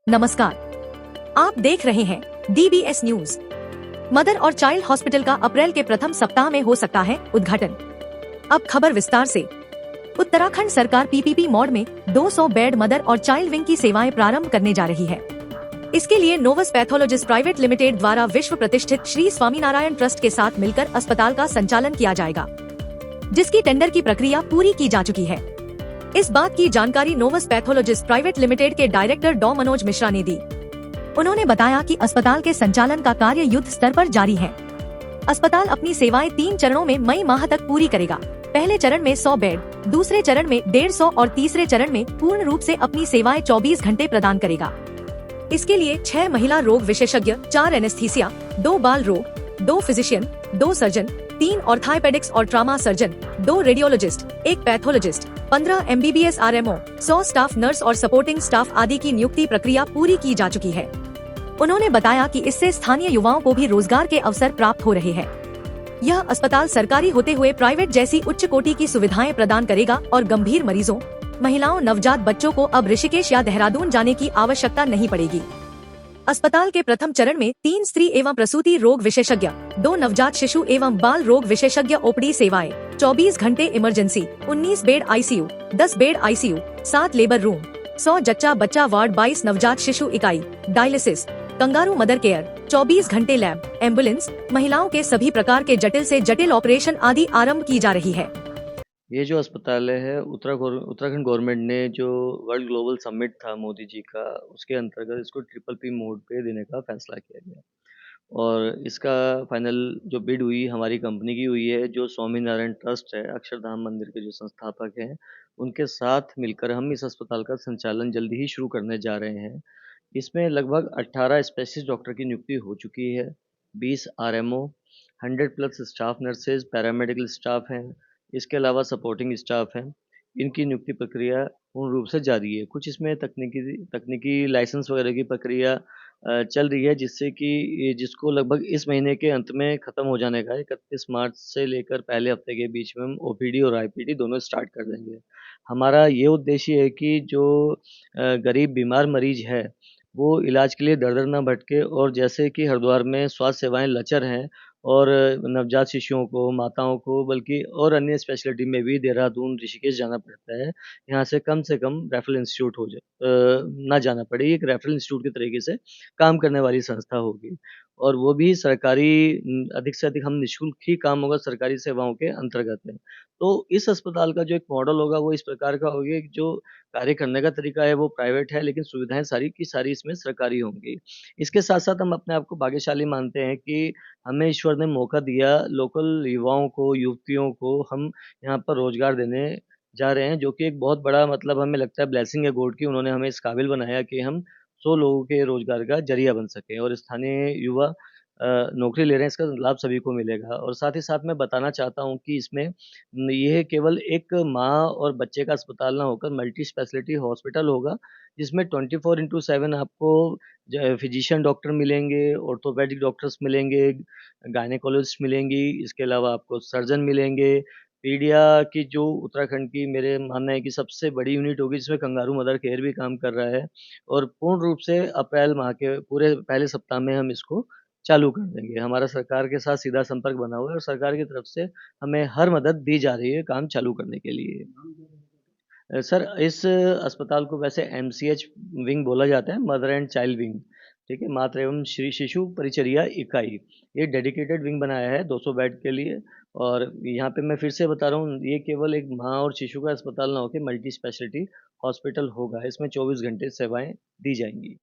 नमस्कार, आप देख रहे हैं DBS न्यूज। मदर और चाइल्ड हॉस्पिटल का अप्रैल के प्रथम सप्ताह में हो सकता है उद्घाटन। अब खबर विस्तार से। उत्तराखंड सरकार PPP मोड में 200 बेड मदर और चाइल्ड विंग की सेवाएं प्रारंभ करने जा रही है। इसके लिए नोवस पैथोलॉजिस्ट प्राइवेट लिमिटेड द्वारा विश्व प्रतिष्ठित श्री स्वामीनारायण ट्रस्ट के साथ मिलकर अस्पताल का संचालन किया जाएगा, जिसकी टेंडर की प्रक्रिया पूरी की जा चुकी है। इस बात की जानकारी नोवस पैथोलॉजिस्ट प्राइवेट लिमिटेड के डायरेक्टर डॉ मनोज मिश्रा ने दी। उन्होंने बताया कि अस्पताल के संचालन का कार्य युद्ध स्तर पर जारी है। अस्पताल अपनी सेवाएं 3 चरणों में मई माह तक पूरी करेगा। पहले चरण में 100 बेड, दूसरे चरण में 150 और तीसरे चरण में पूर्ण रूप से अपनी सेवाएं 24 घंटे प्रदान करेगा। इसके लिए 6 महिला रोग विशेषज्ञ, 4 एनेस्थीसिया, 2 बाल रोग, 2 फिजिशियन, 2 सर्जन, 3 ऑर्थोपेडिक्स और trauma surgeon, 2 radiologist, 1 pathologist, 15 MBBS RMO, 100 staff nurse और सपोर्टिंग स्टाफ आदि की नियुक्ति प्रक्रिया पूरी की जा चुकी है। उन्होंने बताया कि इससे स्थानीय युवाओं को भी रोजगार के अवसर प्राप्त हो रहे हैं। यह अस्पताल सरकारी होते हुए प्राइवेट जैसी उच्च कोटि की सुविधाएं प्रदान करेगा और गंभीर मरीजों, महिलाओं, नवजात बच्चों को अब ऋषिकेश या देहरादून जाने की आवश्यकता नहीं पड़ेगी। अस्पताल के प्रथम चरण में 3 स्त्री एवं प्रसूति रोग विशेषज्ञ, 2 नवजात शिशु एवं बाल रोग विशेषज्ञ OPD सेवाएं, 24 घंटे emergency, 19 bed ICU, 10 bed ICU, 7 labour room, 100 जच्चा बच्चा वार्ड, 22 नवजात शिशु इकाई, डायलिसिस, कंगारू मदर केयर, 24 घंटे लैब, एम्बुलेंस, महिलाओं के सभी प्रकार के जटिल से जटिल ऑपरेशन आदि आरंभ की जा रही है। ये जो अस्पताल है उत्तराखंड गवर्नमेंट ने जो वर्ल्ड ग्लोबल समिट था मोदी जी का, उसके अंतर्गत इसको PPP मोड पे देने का फैसला किया गया। और इसका फाइनल जो बिड हुई हमारी कंपनी की हुई है, जो स्वामीनारायण ट्रस्ट है, अक्षरधाम मंदिर के जो संस्थापक हैं, उनके साथ मिलकर हम इस अस्पताल का संचालन जल्दी ही शुरू करने जा रहे हैं। इसमें लगभग 18 स्पेशलिस्ट डॉक्टर की नियुक्ति हो चुकी है, 20 RMO, 100+ staff nurses, paramedical staff हैं, इसके अलावा सपोर्टिंग स्टाफ हैं। इनकी नियुक्ति प्रक्रिया पूर्ण रूप से जारी है। कुछ इसमें तकनीकी लाइसेंस वगैरह की प्रक्रिया चल रही है, जिससे कि जिसको लगभग इस महीने के अंत में ख़त्म हो जाने का है। 31 मार्च से लेकर पहले हफ्ते के बीच में हम OPD और IPD दोनों स्टार्ट कर देंगे। हमारा ये उद्देश्य है कि जो गरीब बीमार मरीज है, वो इलाज के लिए दर-दर ना भटके, और जैसे कि हरिद्वार में स्वास्थ्य सेवाएँ लचर हैं और नवजात शिशुओं को, माताओं को, बल्कि और अन्य स्पेशलिटी में भी देहरादून, ऋषिकेश जाना पड़ता है। यहाँ से कम रेफरल इंस्टीट्यूट ना जाना पड़े। ये एक रेफरल इंस्टीट्यूट के तरीके से काम करने वाली संस्था होगी, और वो भी सरकारी, अधिक से अधिक हम निःशुल्क ही काम होगा, सरकारी सेवाओं के अंतर्गत है। तो इस अस्पताल का जो एक मॉडल होगा वो इस प्रकार का होगा कि जो कार्य करने का तरीका है वो प्राइवेट है, लेकिन सुविधाएँ सारी की सारी इसमें सरकारी होंगी। इसके साथ-साथ हम अपने आप को भाग्यशाली मानते हैं कि हमें ईश्वर ने मौका दिया, लोकल युवाओं को, युवतियों को हम यहाँ पर रोज़गार देने जा रहे हैं, जो कि एक बहुत बड़ा, मतलब हमें लगता है ब्लेसिंग है गॉड की। उन्होंने हमें इस काबिल बनाया कि हम 100 लोगों के रोज़गार का ज़रिया बन सकें, और स्थानीय युवा नौकरी ले रहे हैं, इसका लाभ सभी को मिलेगा। और साथ ही साथ मैं बताना चाहता हूँ कि इसमें ये केवल एक माँ और बच्चे का अस्पताल ना होकर मल्टी स्पेशलिटी हॉस्पिटल होगा, जिसमें 24/7 आपको फिजिशियन डॉक्टर मिलेंगे, ऑर्थोपेडिक डॉक्टर्स मिलेंगे, गायनेकोलॉजिस्ट मिलेंगी, इसके अलावा आपको सर्जन मिलेंगे। पीडिया की जो उत्तराखंड की, मेरे मानना है कि सबसे बड़ी यूनिट होगी, जिसमें कंगारू मदर केयर भी काम कर रहा है, और पूर्ण रूप से अप्रैल माह के पूरे पहले सप्ताह में हम इसको चालू कर देंगे। हमारा सरकार के साथ सीधा संपर्क बना हुआ है, और सरकार की तरफ से हमें हर मदद दी जा रही है काम चालू करने के लिए। सर, इस अस्पताल को वैसे MCH विंग बोला जाता है, मदर एंड चाइल्ड विंग, ठीक है? मातृ एवं श्री शिशु परिचर्या इकाई। ये डेडिकेटेड विंग बनाया है 200 बेड के लिए। और यहाँ पे मैं फिर से बता रहा हूँ, ये केवल एक माँ और शिशु का अस्पताल ना होके मल्टी स्पेशलिटी हॉस्पिटल होगा। इसमें 24 घंटे सेवाएँ दी जाएँगी।